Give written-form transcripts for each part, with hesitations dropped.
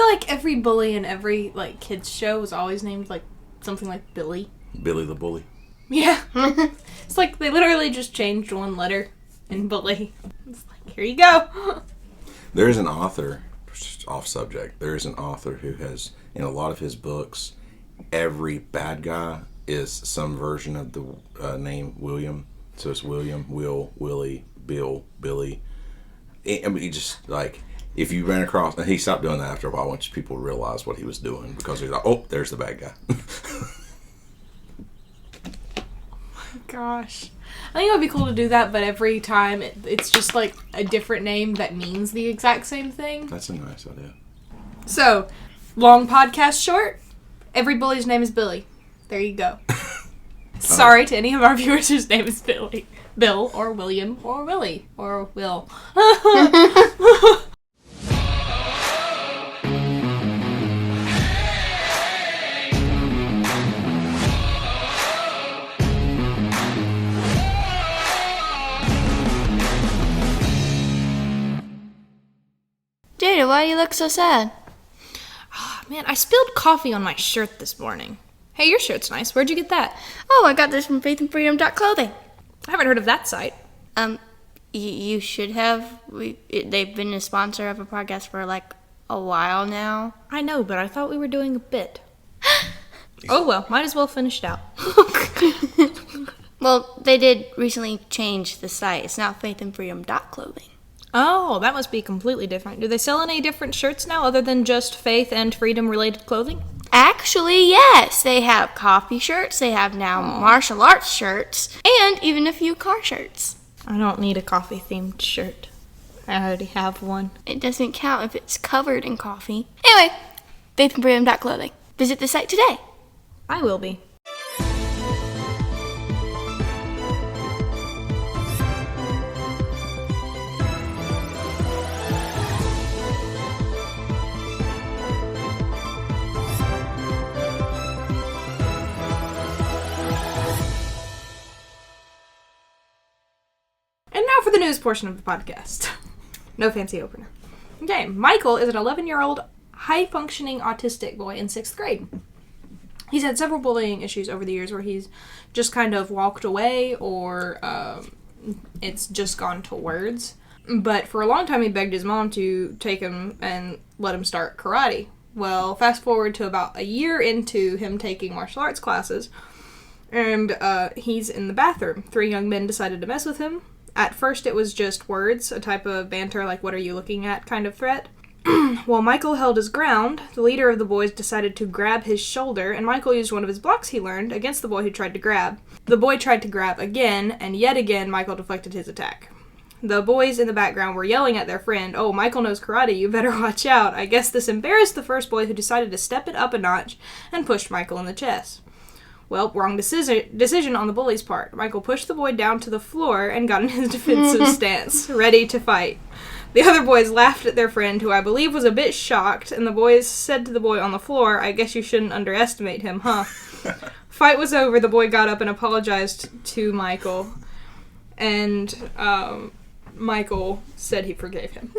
feel like every bully in every, like, kids show was always named, like, something like Billy. Billy the Bully. Yeah. It's like they literally just changed one letter in bully. It's like, here you go. There's an author, off subject, there's an author who has, in a lot of his books, every bad guy is some version of the name William. So it's William, Will, Willie, Bill, Billy. I mean, he just, like, if you ran across, and he stopped doing that after a while once people realized what he was doing, because he's like, oh, there's the bad guy. Gosh. I think it would be cool to do that, but every time it's just like a different name that means the exact same thing. That's a nice idea. So, long podcast short, every bully's name is Billy. There you go. Sorry to any of our viewers whose name is Billy. Bill, or William, or Willie, or Will. Jada, why do you look so sad? Oh, man, I spilled coffee on my shirt this morning. Hey, your shirt's nice. Where'd you get that? Oh, I got this from faithandfreedom.clothing. I haven't heard of that site. You should have. They've been a sponsor of a podcast for like a while now. I know, but I thought we were doing a bit. Oh well, might as well finish it out. Well, they did recently change the site. It's now faithandfreedom.clothing. Oh, that must be completely different. Do they sell any different shirts now other than just faith and freedom related clothing? Actually, yes. They have coffee shirts, they have now martial arts shirts, and even a few car shirts. I don't need a coffee themed shirt. I already have one. It doesn't count if it's covered in coffee. Anyway, faithandfreedom.clothing. Visit the site today. I will be. And now for the news portion of the podcast. No fancy opener. Okay, Michael is an 11-year-old high-functioning autistic boy in 6th grade. He's had several bullying issues over the years where he's just kind of walked away or it's just gone to words. But for a long time he begged his mom to take him and let him start karate. Well, fast forward to about a year into him taking martial arts classes, and he's in the bathroom. 3 young men decided to mess with him. At first it was just words, a type of banter like what are you looking at kind of threat. While Michael held his ground, the leader of the boys decided to grab his shoulder, and Michael used one of his blocks he learned against the boy who tried to grab. The boy tried to grab again, and yet again Michael deflected his attack. The boys in the background were yelling at their friend, "Oh, Michael knows karate, you better watch out." I guess this embarrassed the first boy, who decided to step it up a notch and pushed Michael in the chest. Well, wrong decision on the bully's part. Michael pushed the boy down to the floor and got in his defensive stance, ready to fight. The other boys laughed at their friend, who I believe was a bit shocked, and the boys said to the boy on the floor, "I guess you shouldn't underestimate him, huh?" Fight was over, the boy got up and apologized to Michael, and Michael said he forgave him.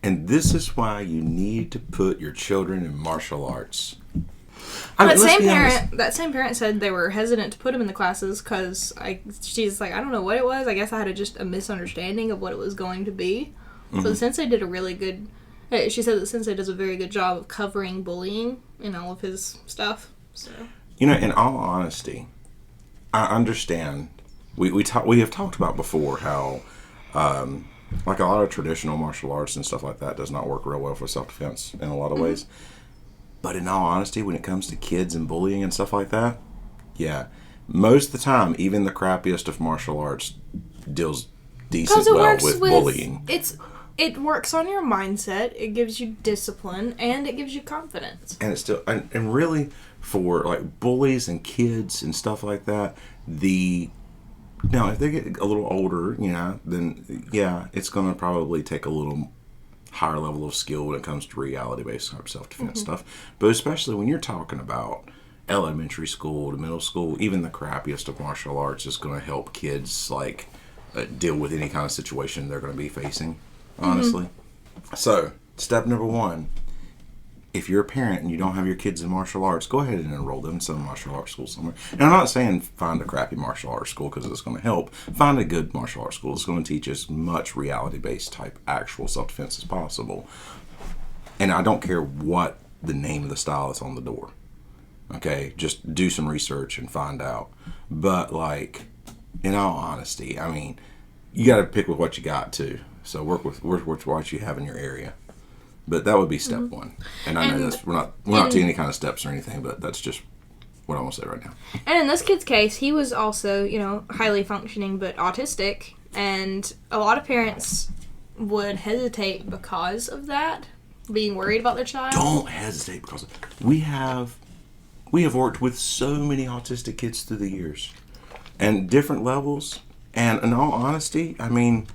And this is why you need to put your children in martial arts. That same parent said they were hesitant to put him in the classes because she's like, I don't know what it was. I guess I had just a misunderstanding of what it was going to be. Mm-hmm. So the sensei did a really good... She said the sensei does a very good job of covering bullying in all of his stuff. So, you know, in all honesty, I understand. We have talked about before how... like a lot of traditional martial arts and stuff like that does not work real well for self-defense in a lot of ways. But in all honesty, when it comes to kids and bullying and stuff like that, yeah, most of the time, even the crappiest of martial arts deals decent well with bullying. It works on your mindset, it gives you discipline, and it gives you confidence. And it's still, and really, for like bullies and kids and stuff like that, the Now, if they get a little older, then it's going to probably take a little higher level of skill when it comes to reality-based self-defense stuff. But especially when you're talking about elementary school to middle school, even the crappiest of martial arts is going to help kids deal with any kind of situation they're going to be facing, honestly. So, step number 1. If you're a parent and you don't have your kids in martial arts, go ahead and enroll them in some martial arts school somewhere. And I'm not saying find a crappy martial arts school because it's going to help. Find a good martial arts school. It's going to teach as much reality-based type actual self-defense as possible. And I don't care what the name of the style that's on the door. Okay? Just do some research and find out. But, in all honesty, I mean, you got to pick with what you got, too. So work with what you have in your area. But that would be step 1. And I know this, we're not taking any kind of steps or anything, but that's just what I want to say right now. And in this kid's case, he was also, highly functioning but autistic. And a lot of parents would hesitate because of that, being worried about their child. Don't hesitate because we have worked with so many autistic kids through the years. And different levels. And in all honesty, I mean,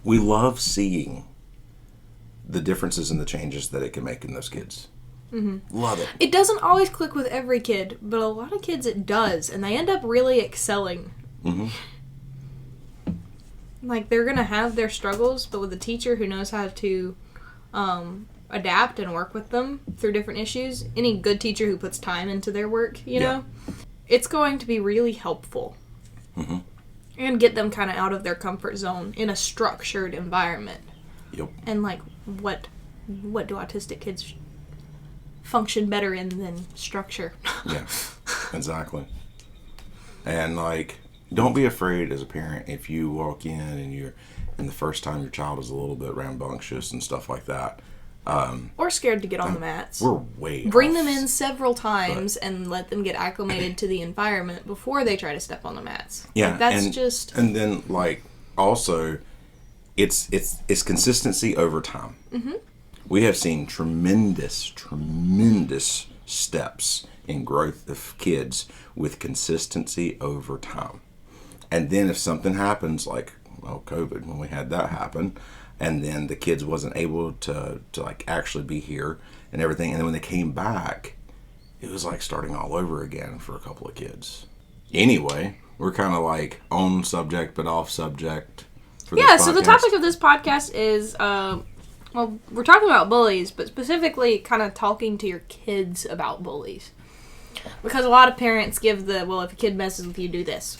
we love seeing the differences and the changes that it can make in those kids. Love it. It doesn't always click with every kid, but a lot of kids it does, and they end up really excelling. They're going to have their struggles, but with a teacher who knows how to adapt and work with them through different issues, any good teacher who puts time into their work, you know, it's going to be really helpful. And get them kind of out of their comfort zone in a structured environment. Yep. And what do autistic kids function better in than structure? Yeah, exactly. And don't be afraid as a parent if you walk in and the first time your child is a little bit rambunctious and stuff like that. Or scared to get on the mats. We're way Bring off, them in several times and let them get acclimated to the environment before they try to step on the mats. Yeah, and then also, it's consistency over time. We have seen tremendous steps in growth of kids with consistency over time. And then if something happens COVID, when we had that happen, and then the kids wasn't able to actually be here and everything, and then when they came back, it was starting all over again for a couple of kids. Anyway, we're kind of on subject but off subject for this podcast. So the topic of this podcast is we're talking about bullies, but specifically kind of talking to your kids about bullies, because a lot of parents give if a kid messes with you, do this,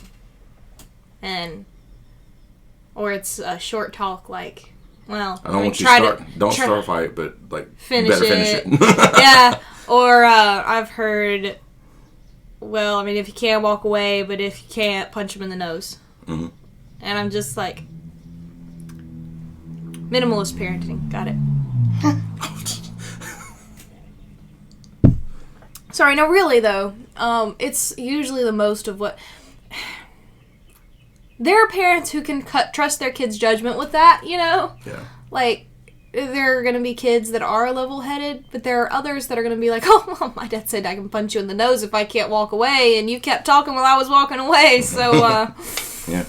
or it's a short talk I don't want you to start a fight, but finish better finish it. Yeah. Or I've heard, if you can't, walk away, but if you can't, punch him in the nose. And I'm just minimalist parenting. Got it. Sorry, no, really though, it's usually the most of what. There are parents who can trust their kids' judgment with that, Yeah. There are going to be kids that are level-headed, but there are others that are going to be well, my dad said I can punch you in the nose if I can't walk away, and you kept talking while I was walking away, so, Yeah.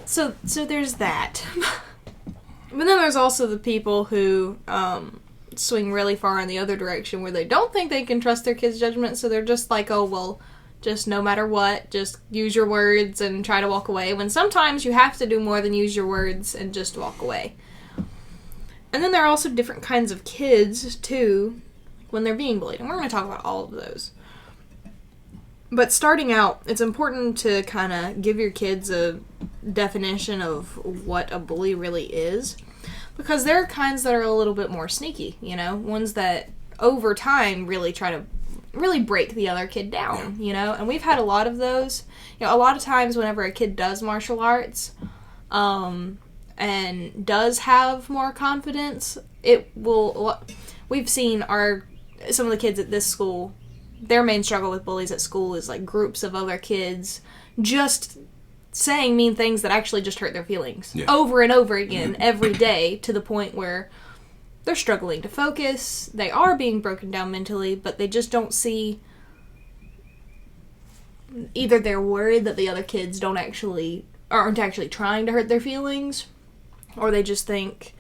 So there's that. But then there's also the people who, swing really far in the other direction, where they don't think they can trust their kids' judgment, so they're just just no matter what, just use your words and try to walk away, when sometimes you have to do more than use your words and just walk away. And then there are also different kinds of kids, too, when they're being bullied, and we're going to talk about all of those. But starting out, it's important to kind of give your kids a definition of what a bully really is, because there are kinds that are a little bit more sneaky, ones that over time really try to break the other kid down, and we've had a lot of those. A lot of times whenever a kid does martial arts and does have more confidence, we've seen some of the kids at this school, their main struggle with bullies at school is groups of other kids just saying mean things that actually just hurt their feelings over and over again every day, to the point where they're struggling to focus, they are being broken down mentally, but they just don't see either they're worried that the other kids aren't actually trying to hurt their feelings, or they just think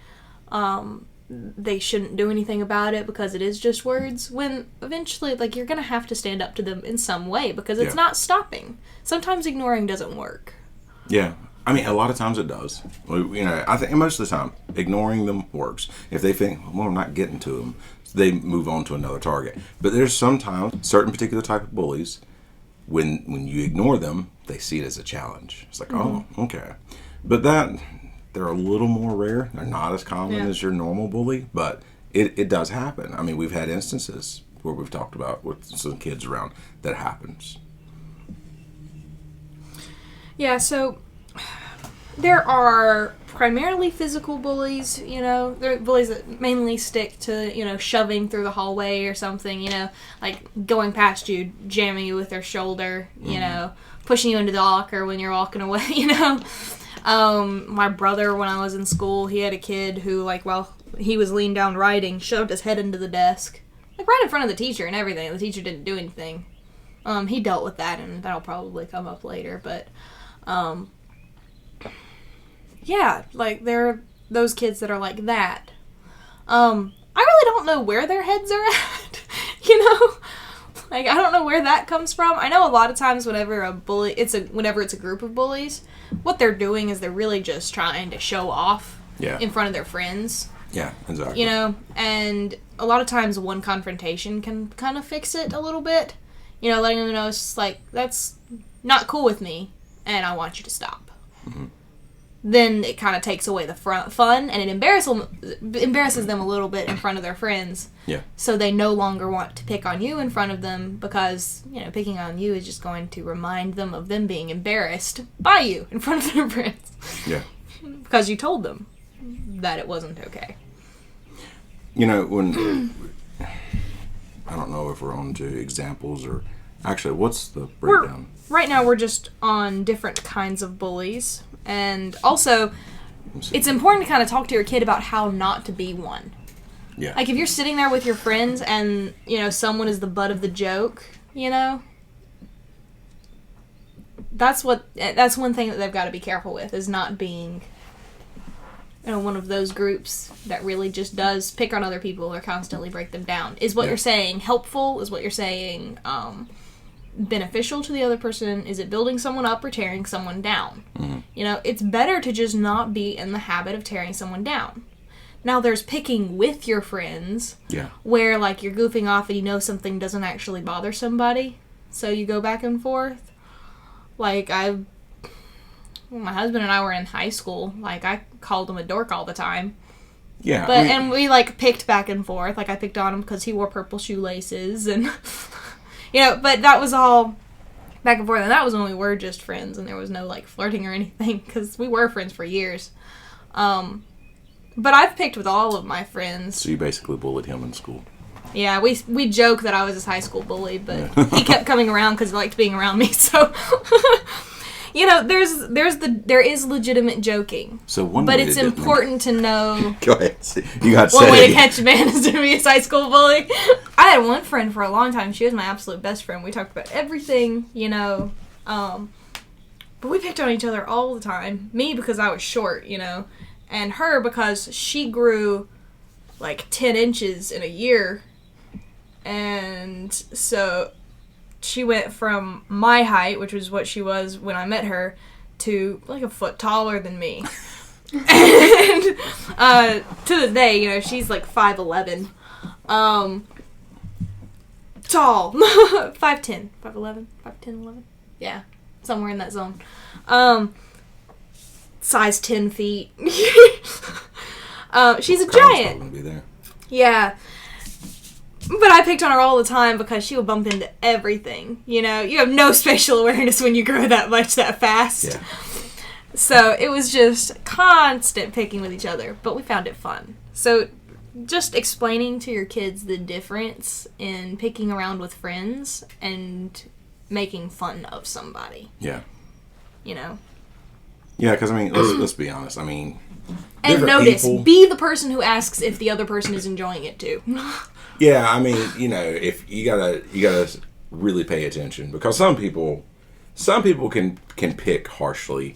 they shouldn't do anything about it because it is just words, when eventually, like, you're gonna have to stand up to them in some way because it's not stopping. Sometimes ignoring doesn't work. Yeah. I mean, a lot of times it does. I think most of the time, ignoring them works. If they think, well, I'm not getting to them, they move on to another target. But there's sometimes certain particular type of bullies, when you ignore them, they see it as a challenge. It's like, oh, okay. But they're a little more rare. They're not as common as your normal bully, but it does happen. I mean, we've had instances where we've talked about with some kids around that happens. Yeah, so there are primarily physical bullies, They're bullies that mainly stick to, shoving through the hallway or something, like going past you, jamming you with their shoulder, pushing you into the locker when you're walking away, My brother, when I was in school, he had a kid who, like, while he was leaned down writing, shoved his head into the desk, like, right in front of the teacher and everything. The teacher didn't do anything. He dealt with that, and that'll probably come up later, but, yeah, like, there are those kids that are like that. I really don't know where their heads are at, Like, I don't know where that comes from. I know a lot of times whenever whenever it's a group of bullies, what they're doing is they're really just trying to show off in front of their friends. Yeah, exactly. And a lot of times one confrontation can kind of fix it a little bit. Letting them know it's just like, that's not cool with me, and I want you to stop. Mm-hmm. Then it kind of takes away the fun, and it embarrasses them a little bit in front of their friends. Yeah. So they no longer want to pick on you in front of them because, picking on you is just going to remind them of them being embarrassed by you in front of their friends. Yeah. Because you told them that it wasn't okay. When... I don't know if we're on to examples or... Actually, what's the breakdown? Right now we're just on different kinds of bullies. And also, it's important to kind of talk to your kid about how not to be one. Yeah. Like, if you're sitting there with your friends and, someone is the butt of the joke, that's one thing that they've got to be careful with, is not being, one of those groups that really just does pick on other people or constantly break them down. Is what you're saying helpful? Is what you're saying, beneficial to the other person? Is it building someone up or tearing someone down? Mm-hmm. It's better to just not be in the habit of tearing someone down. Now, there's picking with your friends, where, like, you're goofing off and something doesn't actually bother somebody, so you go back and forth. Like, my husband and I were in high school, like, I called him a dork all the time. Yeah. But, and we, like, picked back and forth. Like, I picked on him because he wore purple shoelaces, and... but that was all back and forth, and that was when we were just friends, and there was no, like, flirting or anything, because we were friends for years. But I've picked with all of my friends. So you basically bullied him in school. Yeah, we joke that I was his high school bully, but he kept coming around because he liked being around me, so... there is legitimate joking. So but it's important to know. Go ahead. You got one way to catch a man is to be a high school bully. I had one friend for a long time. She was my absolute best friend. We talked about everything, but we picked on each other all the time. Me because I was short, and her because she grew like 10 inches in a year, and so she went from my height, which was what she was when I met her, to like a foot taller than me. And to this day, she's like 5'11". Tall. 5'10". 5'11". 5'10", 11. Yeah. Somewhere in that zone. Size 10 feet. She's a giant. Gonna be there. Yeah. But I picked on her all the time because she would bump into everything. You have no spatial awareness when you grow that much that fast. Yeah. So it was just constant picking with each other, but we found it fun. So just explaining to your kids the difference in picking around with friends and making fun of somebody. Yeah. Yeah, because, let's be honest. And notice, be the person who asks if the other person is enjoying it too. Yeah, if you gotta really pay attention, because some people some people can pick harshly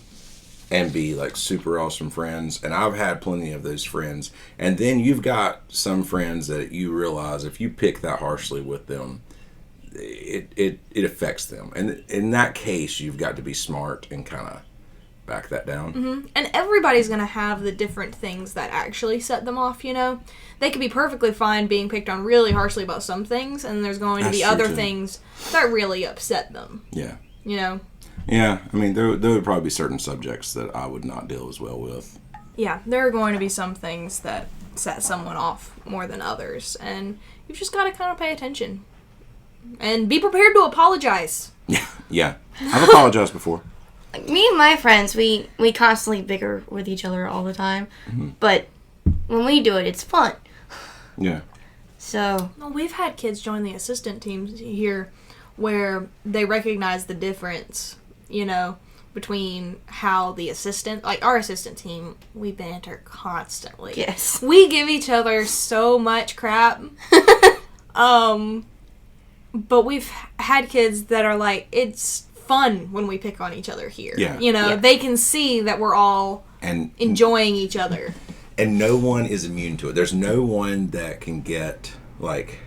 and be like super awesome friends, and I've had plenty of those friends. And then you've got some friends that you realize if you pick that harshly with them, it affects them. And in that case, you've got to be smart and kind of back that down. Mm-hmm. And everybody's going to have the different things that actually set them off, you know? They could be perfectly fine being picked on really harshly about some things, and there's going to be other things that really upset them. Yeah. You know? Yeah, I mean, there would probably be certain subjects that I would not deal as well with. Yeah, there are going to be some things that set someone off more than others, and you've just got to kind of pay attention. And be prepared to apologize. Yeah. I've apologized before. Me and my friends, we constantly bicker with each other all the time. Mm-hmm. But when we do it, it's fun. Yeah. So. Well, we've had kids join the assistant teams here where they recognize the difference, you know, between how the assistant, like our assistant team, we banter constantly. Yes. We give each other so much crap. But we've had kids that are like, it's fun when we pick on each other here. Yeah. You know, they can see that we're all enjoying each other. And no one is immune to it. There's no one that can get, like,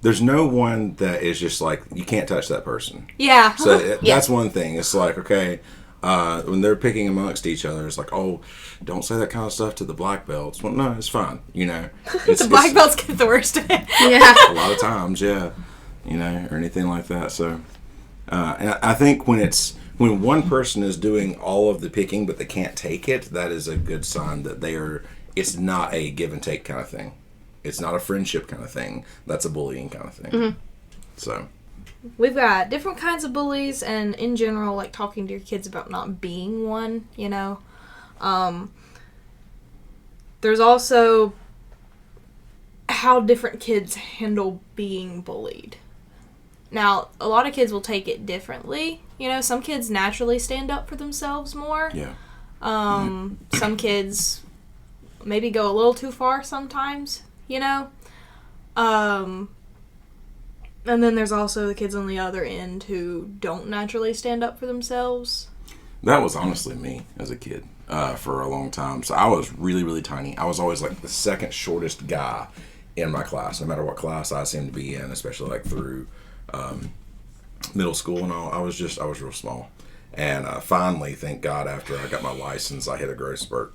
there's no one that is just like, you can't touch that person. Yeah. So that's one thing. It's like, okay, when they're picking amongst each other, it's like, oh, don't say that kind of stuff to the black belts. Well, no, it's fine. You know. The black belts get the worst of it. Yeah. A lot of times, yeah. You know, or anything like that. So, and I think when one person is doing all of the picking, but they can't take it, that is a good sign that it's not a give and take kind of thing. It's not a friendship kind of thing. That's a bullying kind of thing. Mm-hmm. So. We've got different kinds of bullies, and in general, like talking to your kids about not being one, you know. There's also how different kids handle being bullied. Now, a lot of kids will take it differently. You know, some kids naturally stand up for themselves more. Yeah. Some kids maybe go a little too far sometimes, you know. And then there's also the kids on the other end who don't naturally stand up for themselves. That was honestly me as a kid for a long time. So I was really, really tiny. I was always like the second shortest guy in my class, no matter what class I seemed to be in, especially like through middle school and all. I was real small. And finally, thank God, after I got my license, I hit a growth spurt.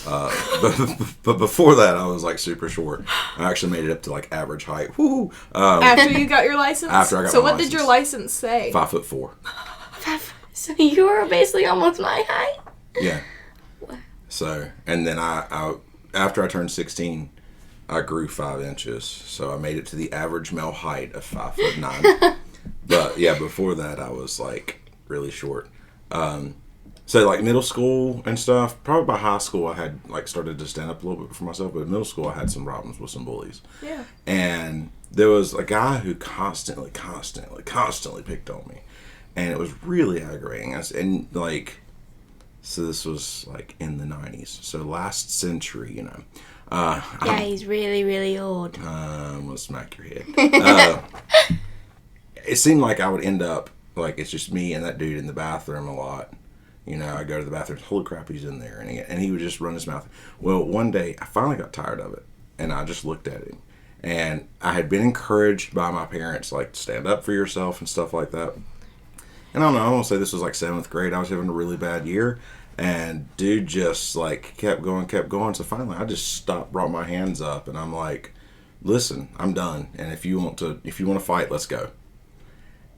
But before that, I was like super short. I actually made it up to like average height. Woo! After you got your license? After I got my license. So what did your license say? 5'4". So you were basically almost my height? Yeah. So, and then I after I turned 16, I grew 5 inches. So I made it to the average male height of 5'9". But yeah, before that, I was like really short. So like middle school and stuff, probably by high school I had like started to stand up a little bit for myself, but in middle school I had some problems with some bullies. Yeah. And there was a guy who constantly picked on me. And it was really aggravating. And like, so this was like in the 90s. So last century, you know. Yeah, he's really, really old. I'm going to smack your head. It seemed like I would end up, like it's just me and that dude in the bathroom a lot. You know, I go to the bathroom, holy crap, he's in there. And he would just run his mouth. Well, one day, I finally got tired of it. And I just looked at him. And I had been encouraged by my parents, like, stand up for yourself and stuff like that. And I don't know, I want to say this was like 7th grade. I was having a really bad year. And dude just, like, kept going. So finally, I just stopped, brought my hands up. And I'm like, listen, I'm done. And if you want to fight, let's go.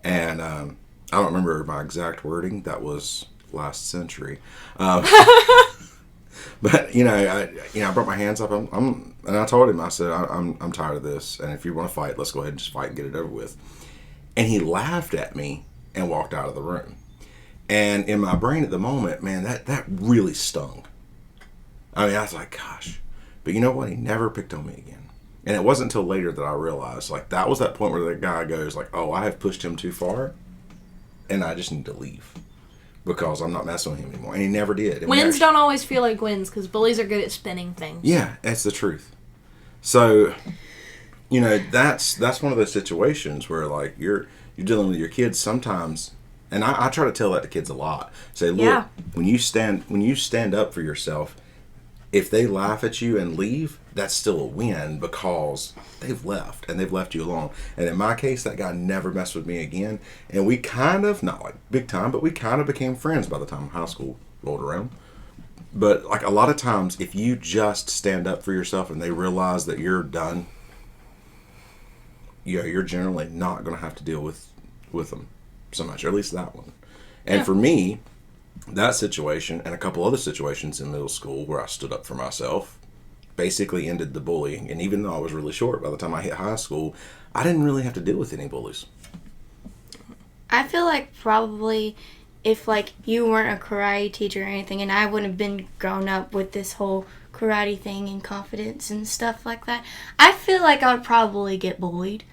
And I don't remember my exact wording. That was last century. But I brought my hands up. And I told him, I said, I'm tired of this. And if you want to fight, let's go ahead and just fight and get it over with. And he laughed at me and walked out of the room. And in my brain at the moment, man, that really stung. I mean, I was like, gosh. But you know what? He never picked on me again. And it wasn't until later that I realized, like, that was that point where the guy goes, like, oh, I have pushed him too far, and I just need to leave because I'm not messing with him anymore. And he never did. And wins don't always feel like wins because bullies are good at spinning things. Yeah, that's the truth. So, you know, that's one of those situations where, like, you're dealing with your kids. Sometimes And I try to tell that to kids a lot. Say, look, Yeah. when you stand up for yourself, if they laugh at you and leave, that's still a win because they've left and they've left you alone. And in my case, that guy never messed with me again. And we kind of, not like big time, but we kind of became friends by the time high school rolled around. But like a lot of times, if you just stand up for yourself and they realize that you're done, you're generally not going to have to deal with them so much, or at least that one. And for me, that situation and a couple other situations in middle school where I stood up for myself basically ended the bullying. And even though I was really short, by the time I hit high school, I didn't really have to deal with any bullies. I feel like probably if like you weren't a karate teacher or anything, and I wouldn't have been grown up with this whole karate thing and confidence and stuff like that, I feel like I would probably get bullied.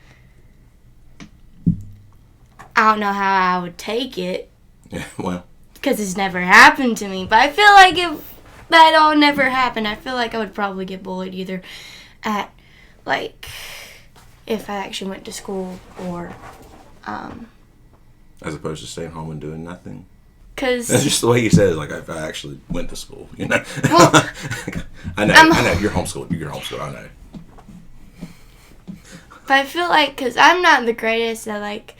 I don't know how I would take it. Yeah, well. Because it's never happened to me. But I feel like if that all never happened, I feel like I would probably get bullied either at, like, if I actually went to school or, As opposed to staying home and doing nothing. Because That's just the way you said it, like if I actually went to school, you know. Well, I know, you're homeschooled, I know. But I feel like, because I'm not the greatest at, like,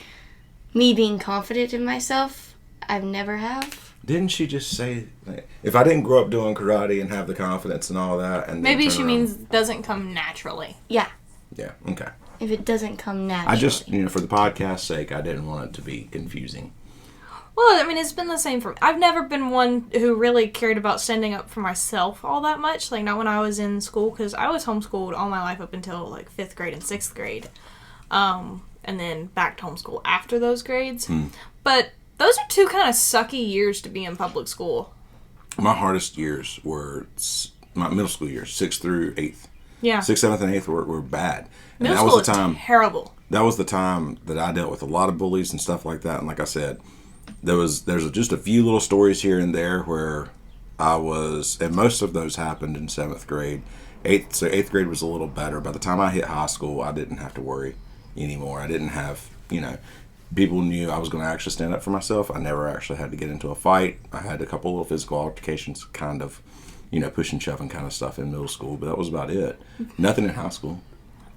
me being confident in myself. I've never have. Didn't she just say, like, if I didn't grow up doing karate and have the confidence and all that, and Maybe she means doesn't come naturally. Yeah. Yeah, okay. If it doesn't come naturally. I just, for the podcast's sake, I didn't want it to be confusing. Well, I mean, it's been the same for me. I've never been one who really cared about standing up for myself all that much. Like, not when I was in school, because I was homeschooled all my life up until, like, 5th grade and 6th grade. And then back to homeschool after those grades. But those are two kind of sucky years to be in public school. My hardest years were my middle school years, 6th through 8th. Yeah. 6th, 7th, and 8th were bad. And Middle that school was the time. is terrible. That was the time that I dealt with a lot of bullies and stuff like that. And like I said, there's just a few little stories here and there where I was, and most of those happened in 7th grade. 8th grade was a little better. By the time I hit high school, I didn't have to worry anymore. I didn't have, people knew I was going to actually stand up for myself. I never actually had to get into a fight. I had a couple little physical altercations, kind of, push and shoving kind of stuff in middle school, but that was about it. Nothing in high school.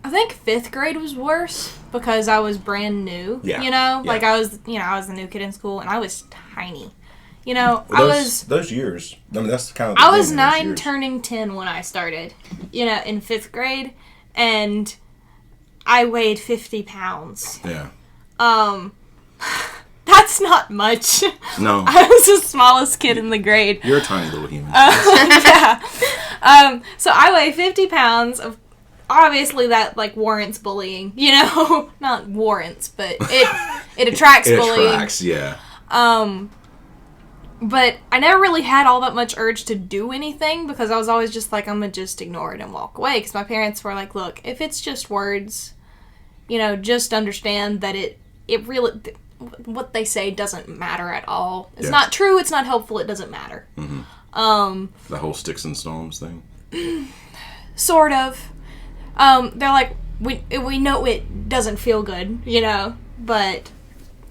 I think 5th grade was worse because I was brand new. Yeah. Like I was the new kid in school and I was tiny. Well, those years. I mean, that's kind of. I was 9 turning 10 when I started, in 5th grade, and I weighed 50 pounds. Yeah. That's not much. No. I was the smallest kid in the grade. You're a tiny little human. Yeah. So I weigh 50 pounds. Obviously, that, warrants bullying. Not warrants, but it attracts bullying. It attracts, yeah. But I never really had all that much urge to do anything because I was always just like, I'm going to just ignore it and walk away. Because my parents were like, look, if it's just words, just understand that it really, what they say doesn't matter at all. It's not true, it's not helpful, it doesn't matter. Mm-hmm. The whole sticks and stones thing? Sort of. They're like, we know it doesn't feel good, but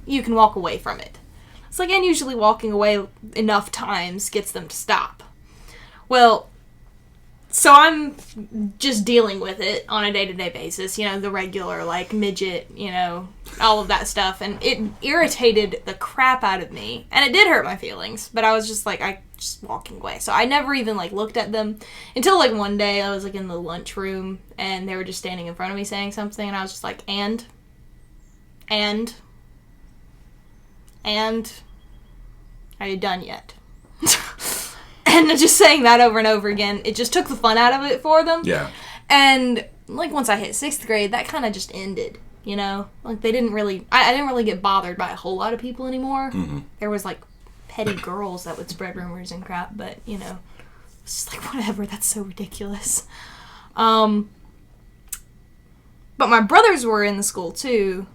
you can walk away from it. It's like, and usually walking away enough times gets them to stop. Well, so I'm just dealing with it on a day-to-day basis, the regular, midget, all of that stuff, and it irritated the crap out of me, and it did hurt my feelings, but I was just just walking away. So I never even, looked at them until, one day I was, in the lunchroom, and they were just standing in front of me saying something, and I was just like, and, are you done yet? And just saying that over and over again, it just took the fun out of it for them. Yeah. And, once I hit 6th grade, that kind of just ended, they didn't really, I didn't really get bothered by a whole lot of people anymore. Mm-hmm. There was, petty girls that would spread rumors and crap, but, it's just whatever, that's so ridiculous. But my brothers were in the school, too.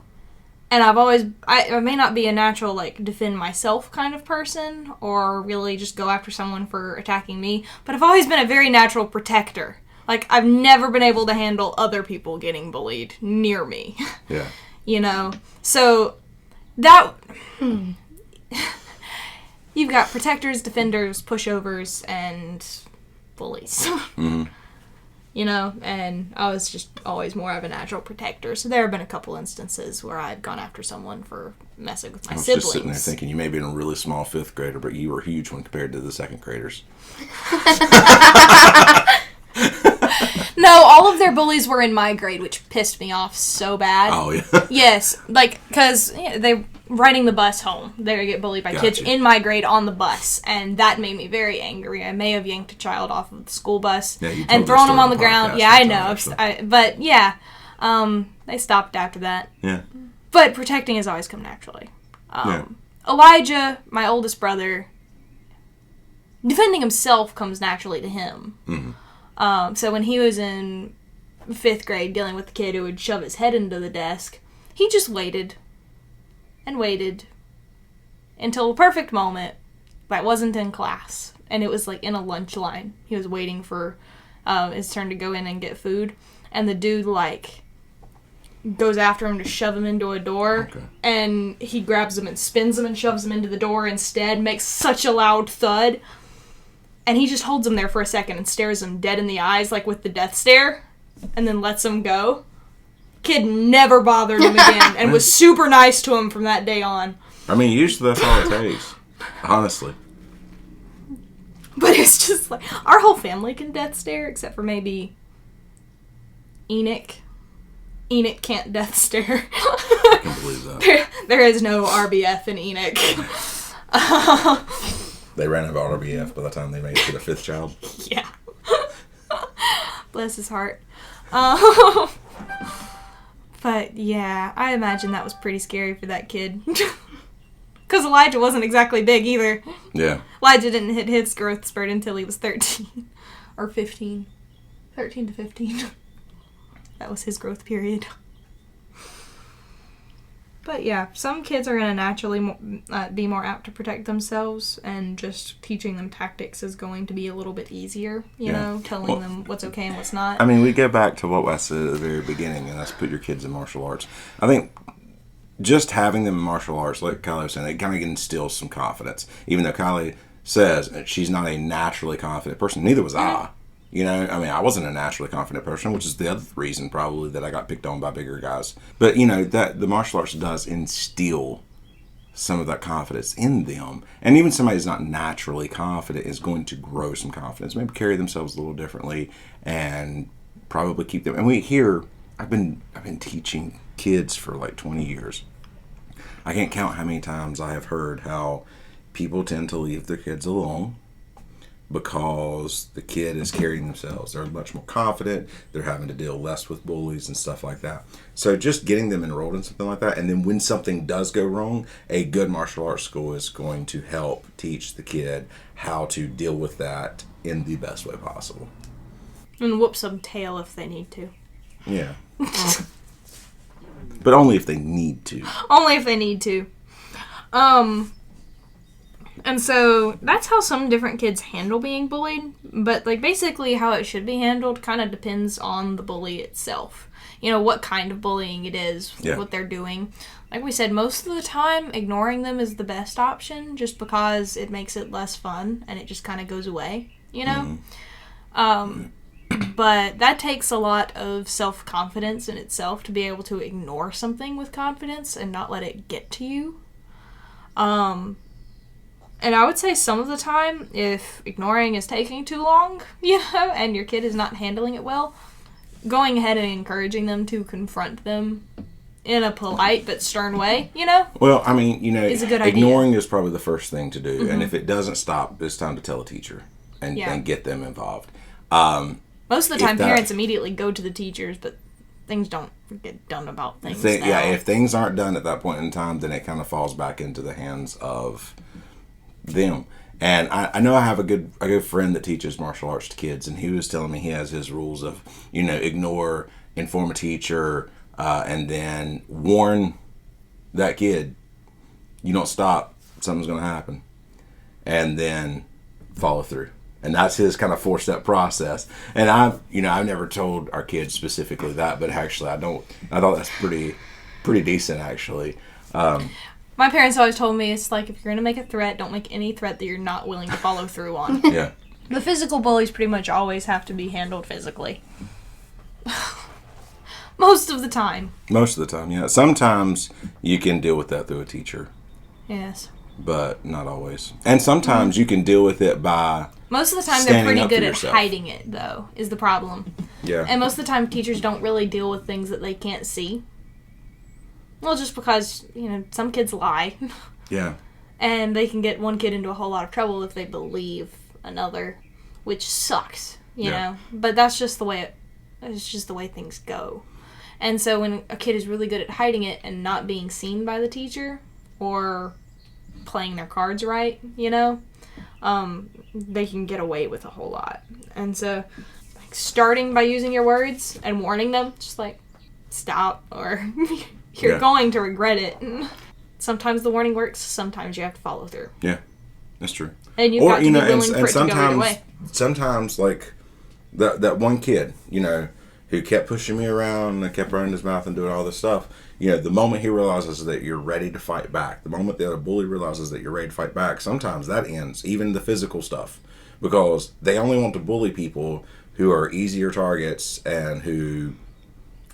And I may not be a natural, defend myself kind of person, or really just go after someone for attacking me, but I've always been a very natural protector. I've never been able to handle other people getting bullied near me. Yeah. So, that, you've got protectors, defenders, pushovers, and bullies. Mm-hmm. You know, and I was just always more of a natural protector. So there have been a couple instances where I've gone after someone for messing with my siblings. I was just sitting there thinking you may be in a really small 5th grader, but you were huge when compared to the 2nd graders. No, all of their bullies were in my grade, which pissed me off so bad. Oh, yeah. Yes, like, because they riding the bus home. They get bullied by kids in my grade on the bus, and that made me very angry. I may have yanked a child off of the school bus and thrown him on the ground. Yeah, I know. But, yeah, they stopped after that. Yeah. But protecting has always come naturally. Elijah, my oldest brother, defending himself comes naturally to him. Mm-hmm. So when he was in 5th grade dealing with the kid who would shove his head into the desk, he just waited and waited until the perfect moment that wasn't in class. And it was like in a lunch line. He was waiting for his turn to go in and get food. And the dude like goes after him to shove him into a door. Okay. And he grabs him and spins him and shoves him into the door instead. Makes such a loud thud. And he just holds him there for a second and stares him dead in the eyes, like with the death stare, and then lets him go. Kid never bothered him again and was super nice to him from that day on. I mean, usually that's all it takes. Honestly. But it's just like, our whole family can death stare, except for maybe Enoch. Enoch can't death stare. I can believe that. There is no RBF in Enoch. They ran out of RBF by the time they made it to the 5th child. Yeah. Bless his heart. But yeah, I imagine that was pretty scary for that kid. Because Elijah wasn't exactly big either. Yeah. Elijah didn't hit his growth spurt until he was 13. Or 15. 13 to 15. That was his growth period. But yeah, some kids are going to naturally be more apt to protect themselves, and just teaching them tactics is going to be a little bit easier, you know, telling them what's okay and what's not. I mean, we get back to what I said at the very beginning, and that's put your kids in martial arts. I think just having them in martial arts, like Kylie was saying, it kind of instills some confidence. Even though Kylie says she's not a naturally confident person, neither was I. You know, I mean, I wasn't a naturally confident person, which is the other reason probably that I got picked on by bigger guys. But, you know, that the martial arts does instill some of that confidence in them. And even somebody who's not naturally confident is going to grow some confidence, maybe carry themselves a little differently, and probably keep them. And I've been teaching kids for like 20 years. I can't count how many times I have heard how people tend to leave their kids alone because the kid is carrying themselves. They're much more confident. They're having to deal less with bullies and stuff like that. So just getting them enrolled in something like that, and then when something does go wrong, a good martial arts school is going to help teach the kid how to deal with that in the best way possible. And whoop some tail if they need to. Yeah. But only if they need to. Only if they need to. And so that's how some different kids handle being bullied. But like basically how it should be handled kind of depends on the bully itself. You know, what kind of bullying it is, what they're doing. Like we said, most of the time ignoring them is the best option just because it makes it less fun and it just kind of goes away, you know? But that takes a lot of self-confidence in itself to be able to ignore something with confidence and not let it get to you. And I would say some of the time, if ignoring is taking too long, you know, and your kid is not handling it well, going ahead and encouraging them to confront them in a polite but stern way, you know? Well, I mean, you know, is a good ignoring idea. Is probably the first thing to do. And if it doesn't stop, it's time to tell a teacher and get them involved. Most of the time, parents immediately go to the teachers, but things don't get done about things. If things aren't done at that point in time, then it kind of falls back into the hands of them. And I know I have a good friend that teaches martial arts to kids, and he was telling me he has his rules of, you know, ignore, inform a teacher, and then warn that kid, you don't stop, something's going to happen, and then follow through. And that's his kind of 4-step process. And I've never told our kids specifically that, but actually I thought that's pretty decent actually. My parents always told me, it's like, if you're going to make a threat, don't make any threat that you're not willing to follow through on. Yeah. The physical bullies pretty much always have to be handled physically. Most of the time. Most of the time, yeah. Sometimes you can deal with that through a teacher. Yes. But not always. And sometimes you can deal with it by most of the time they're standing pretty up good for at yourself. hiding it, though, is the problem. Yeah. And most of the time teachers don't really deal with things that they can't see. Well, just because, some kids lie. Yeah. And they can get one kid into a whole lot of trouble if they believe another, which sucks, you know. But that's just the way it's just the way things go. And so when a kid is really good at hiding it and not being seen by the teacher or playing their cards right, they can get away with a whole lot. And so starting by using your words and warning them, just like, stop, or you're going to regret it. Sometimes the warning works, sometimes you have to follow through. Yeah, that's true. And you've got to be willing for it to go either way. Sometimes, like, that one kid, who kept pushing me around and kept running his mouth and doing all this stuff, the moment he realizes that you're ready to fight back, the moment the other bully realizes that you're ready to fight back, sometimes that ends, even the physical stuff. Because they only want to bully people who are easier targets and who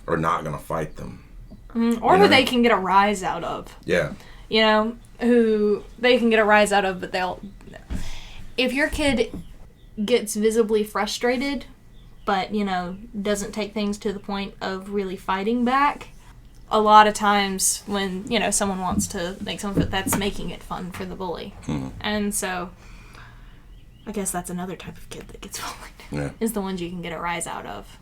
are not going to fight them. Or who they can get a rise out of. Yeah. Who they can get a rise out of, but if your kid gets visibly frustrated, but, doesn't take things to the point of really fighting back, a lot of times when, someone wants to make some of it, that's making it fun for the bully. Mm-hmm. And so, I guess that's another type of kid that gets bullied, is the ones you can get a rise out of.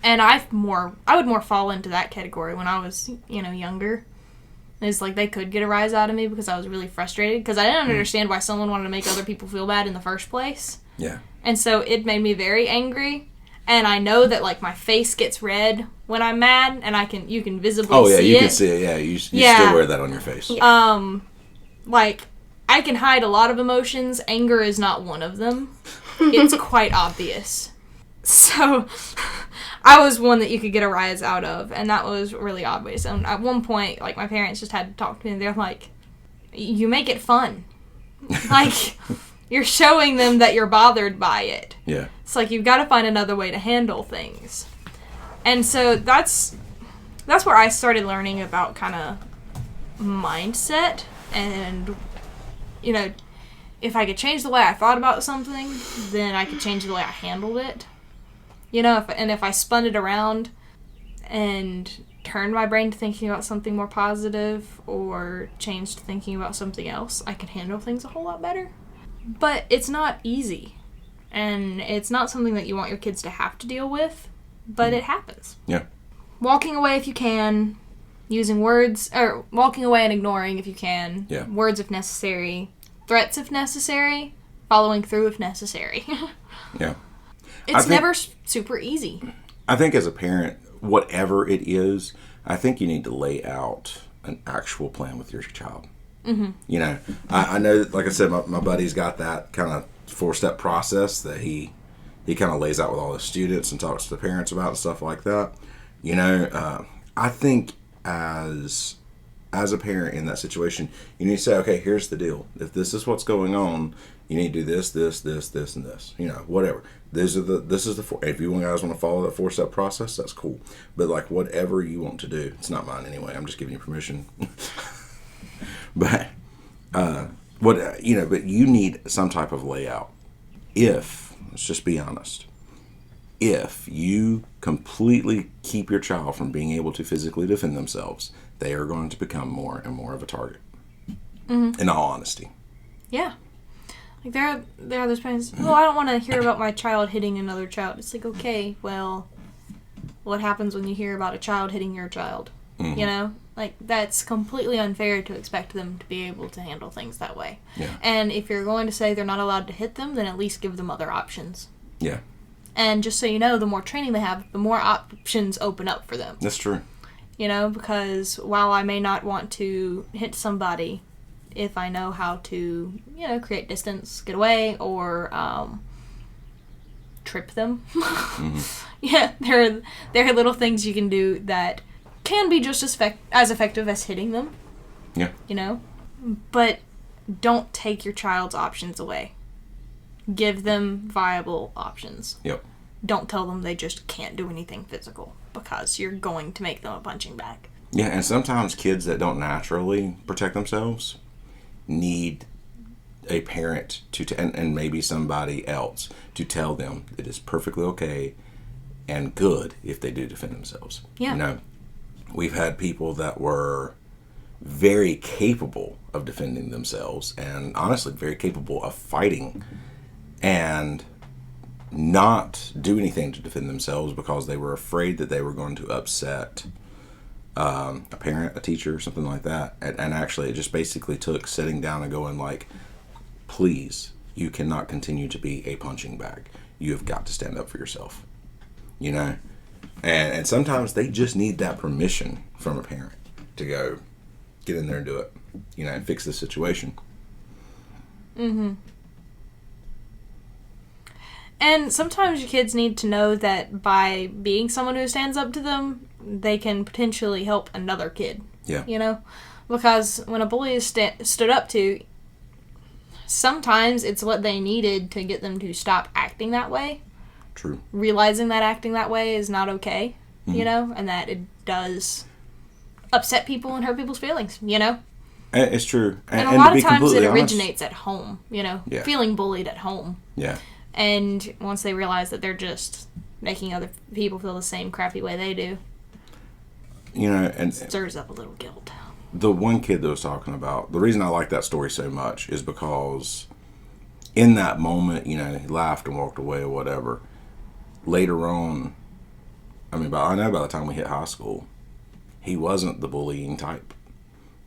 And I would more fall into that category when I was, younger. It's like they could get a rise out of me because I was really frustrated, because I didn't understand why someone wanted to make other people feel bad in the first place. Yeah. And so it made me very angry. And I know that, like, my face gets red when I'm mad, and you can visibly see it. Oh, yeah, you can see it, yeah. You still wear that on your face. Yeah. Like, I can hide a lot of emotions. Anger is not one of them. It's quite obvious. So, I was one that you could get a rise out of, and that was really obvious. And at one point, like, my parents just had to talk to me, and they're like, you make it fun. Like, you're showing them that you're bothered by it. Yeah. It's like, you've got to find another way to handle things. And so that's where I started learning about kind of mindset, and, if I could change the way I thought about something, then I could change the way I handled it. If I spun it around and turned my brain to thinking about something more positive, or changed to thinking about something else, I could handle things a whole lot better. But it's not easy. And it's not something that you want your kids to have to deal with, but it happens. Yeah. Walking away if you can, using words, or walking away and ignoring if you can. Yeah. Words if necessary, threats if necessary, following through if necessary. Yeah. It's never super easy. I think as a parent, whatever it is, I think you need to lay out an actual plan with your child. Mm-hmm. I know that, like I said, my buddy's got that kind of 4-step process that he kind of lays out with all the students and talks to the parents about and stuff like that. I think as a parent in that situation, you need to say, okay, here's the deal. If this is what's going on, you need to do this, this, this, this, and this. Whatever. This is the 4. If you guys want to follow that 4-step process, that's cool. But like whatever you want to do, it's not mine anyway. I'm just giving you permission. But but you need some type of layout. Let's just be honest, if you completely keep your child from being able to physically defend themselves, they are going to become more and more of a target. Mm-hmm. In all honesty. Yeah. Like, there are those parents, I don't want to hear about my child hitting another child. It's like, okay, well, what happens when you hear about a child hitting your child? Mm-hmm. Like, that's completely unfair to expect them to be able to handle things that way. Yeah. And if you're going to say they're not allowed to hit them, then at least give them other options. Yeah. And just so you know, the more training they have, the more options open up for them. That's true. Because while I may not want to hit somebody, if I know how to, create distance, get away, or trip them. Mm-hmm. Yeah, there are little things you can do that can be just as effective as hitting them. Yeah. You know? But don't take your child's options away. Give them viable options. Yep. Don't tell them they just can't do anything physical, because you're going to make them a punching bag. Yeah, and sometimes kids that don't naturally protect themselves need a parent and maybe somebody else to tell them it is perfectly okay and good if they do defend themselves. Yeah. You know, we've had people that were very capable of defending themselves and honestly very capable of fighting and not do anything to defend themselves because they were afraid that they were going to upset a parent, a teacher, something like that. And actually it just basically took sitting down and going like, please, you cannot continue to be a punching bag. You have got to stand up for yourself. You know? And sometimes they just need that permission from a parent to go get in there and do it. You know, and fix the situation. Mm-hmm. And sometimes your kids need to know that by being someone who stands up to them, they can potentially help another kid. Yeah. You know? Because when a bully is stood up to, sometimes it's what they needed to get them to stop acting that way. True. Realizing that acting that way is not okay, you know? And that it does upset people and hurt people's feelings, you know? It's true. And a lot of times it honest, originates at home, you know? Yeah. Feeling bullied at home. Yeah. And once they realize that they're just making other people feel the same crappy way they do, you know, and it stirs up a little guilt. The one kid that was talking about, the reason I like that story so much is because in that moment, you know, he laughed and walked away or whatever. Later on, I know by the time we hit high school, he wasn't the bullying type,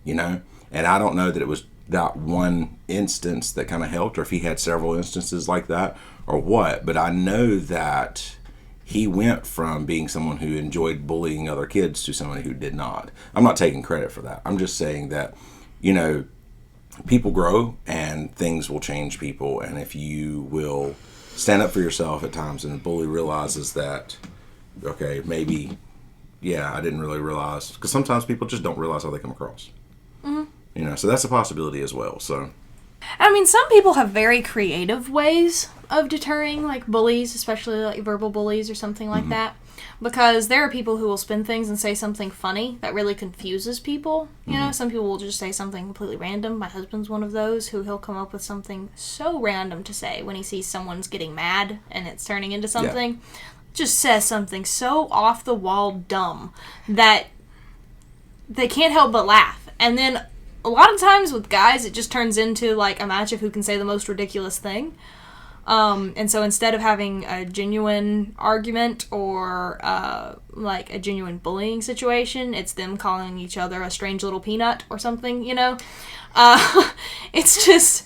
you know? And I don't know that it was that one instance that kind of helped, or if he had several instances like that, or what. But I know that he went from being someone who enjoyed bullying other kids to someone who did not. I'm not taking credit for that. I'm just saying that, you know, people grow and things will change people. And if you will stand up for yourself at times and the bully realizes that, okay, maybe, yeah, I didn't really realize. Because sometimes people just don't realize how they come across. Mm-hmm. You know, so that's a possibility as well. So, I mean, some people have very creative ways of deterring, like, bullies, especially, like, verbal bullies or something like that. Because there are people who will spin things and say something funny that really confuses people. You know, some people will just say something completely random. My husband's one of those who he'll come up with something so random to say when he sees someone's getting mad and it's turning into something. Yeah. Just says something so off-the-wall dumb that they can't help but laugh. And then a lot of times with guys, it just turns into, like, a match of who can say the most ridiculous thing. And so instead of having a genuine argument or, like, a genuine bullying situation, it's them calling each other a strange little peanut or something, you know? It's just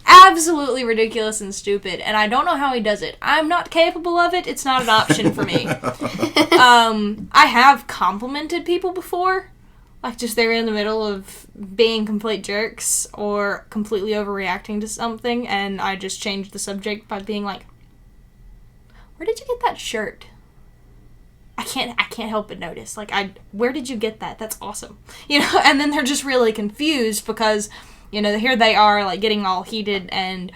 absolutely ridiculous and stupid, and I don't know how he does it. I'm not capable of it. It's not an option for me. I have complimented people before. Like, just they're in the middle of being complete jerks or completely overreacting to something, and I just changed the subject by being like, where did you get that shirt? I can't help but notice. Like, where did you get that? That's awesome. You know, and then they're just really confused because, you know, here they are, like, getting all heated and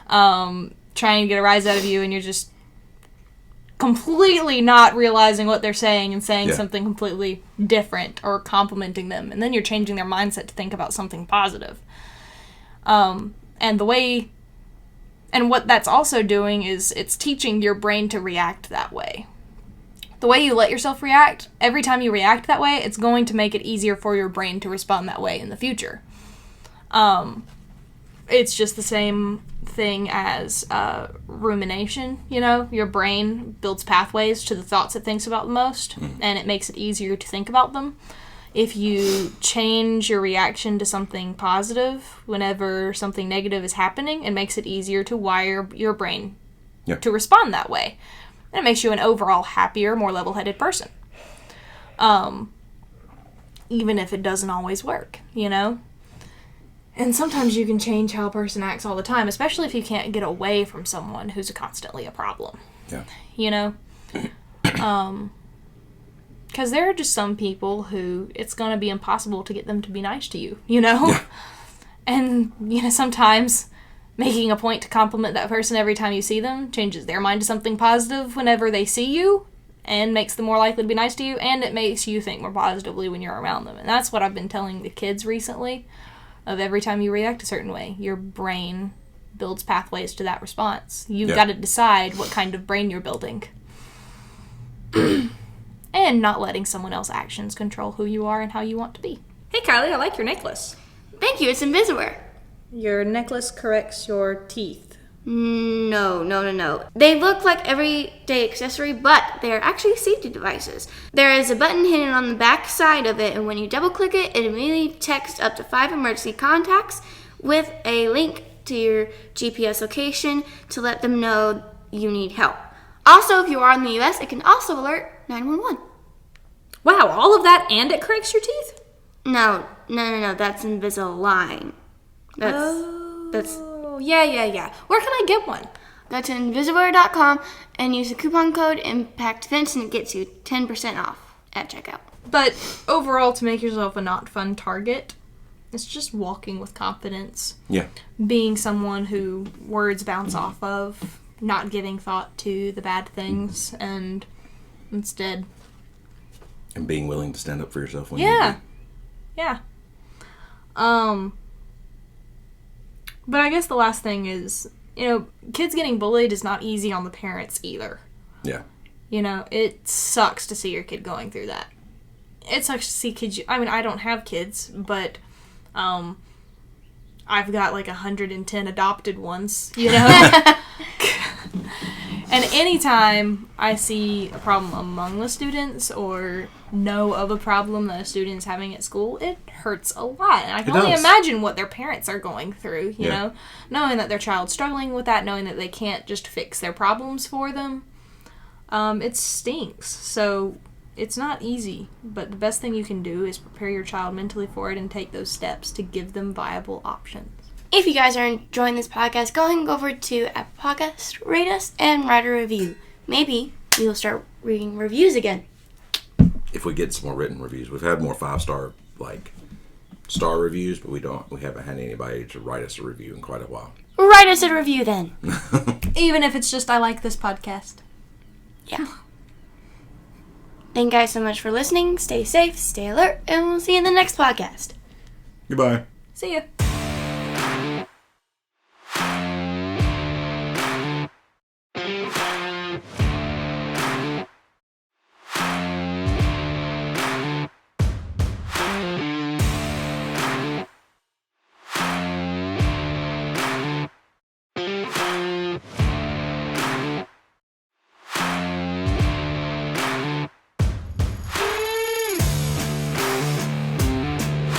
trying to get a rise out of you, and you're just completely not realizing what they're saying and saying something completely different or complimenting them. And then you're changing their mindset to think about something positive. And what that's also doing is it's teaching your brain to react that way. The way you let yourself react, every time you react that way, it's going to make it easier for your brain to respond that way in the future. It's just the same thing as rumination, you know? Your brain builds pathways to the thoughts it thinks about the most, and it makes it easier to think about them. If you change your reaction to something positive whenever something negative is happening, it makes it easier to wire your brain to respond that way. And it makes you an overall happier, more level-headed person. Even if it doesn't always work, you know? And sometimes you can change how a person acts all the time, especially if you can't get away from someone who's constantly a problem. Yeah. You know? Because there are just some people who it's going to be impossible to get them to be nice to you, you know? Yeah. And, you know, sometimes making a point to compliment that person every time you see them changes their mind to something positive whenever they see you and makes them more likely to be nice to you, and it makes you think more positively when you're around them. And that's what I've been telling the kids recently, of every time you react a certain way, your brain builds pathways to that response. You've got to decide what kind of brain you're building. And not letting someone else's actions control who you are and how you want to be. Hey Kylie, I like your necklace. Thank you, it's Invisiwear. Your necklace corrects your teeth. No. They look like everyday accessory, but they're actually safety devices. There is a button hidden on the back side of it, and when you double click it, it immediately texts up to 5 emergency contacts with a link to your GPS location to let them know you need help. Also, if you are in the US, it can also alert 911. Wow, all of that and it corrects your teeth? No, that's Invisalign. That's Yeah. Where can I get one? Go to Invisiwear.com and use the coupon code IMPACTEVENTS and it gets you 10% off at checkout. But overall, to make yourself a not fun target, it's just walking with confidence. Yeah. Being someone who words bounce off of, not giving thought to the bad things, and instead... And being willing to stand up for yourself when you Yeah. do. Yeah. But I guess the last thing is, you know, kids getting bullied is not easy on the parents either. Yeah. You know, it sucks to see your kid going through that. It sucks to see kids... I mean, I don't have kids, but I've got like 110 adopted ones, you know? And anytime I see a problem among the students or know of a problem that a student is having at school, it hurts a lot. And I can only imagine what their parents are going through, you know? Knowing that their child's struggling with that, knowing that they can't just fix their problems for them. It stinks. So it's not easy, but the best thing you can do is prepare your child mentally for it and take those steps to give them viable options. If you guys are enjoying this podcast, go ahead and go over to Apple Podcasts, rate us, and write a review. Maybe we will start reading reviews again. If we get some more written reviews. We've had more 5-star, star reviews, but we haven't had anybody to write us a review in quite a while. Write us a review then. Even if it's just, I like this podcast. Yeah. Thank you guys so much for listening. Stay safe, stay alert, and we'll see you in the next podcast. Goodbye. See ya.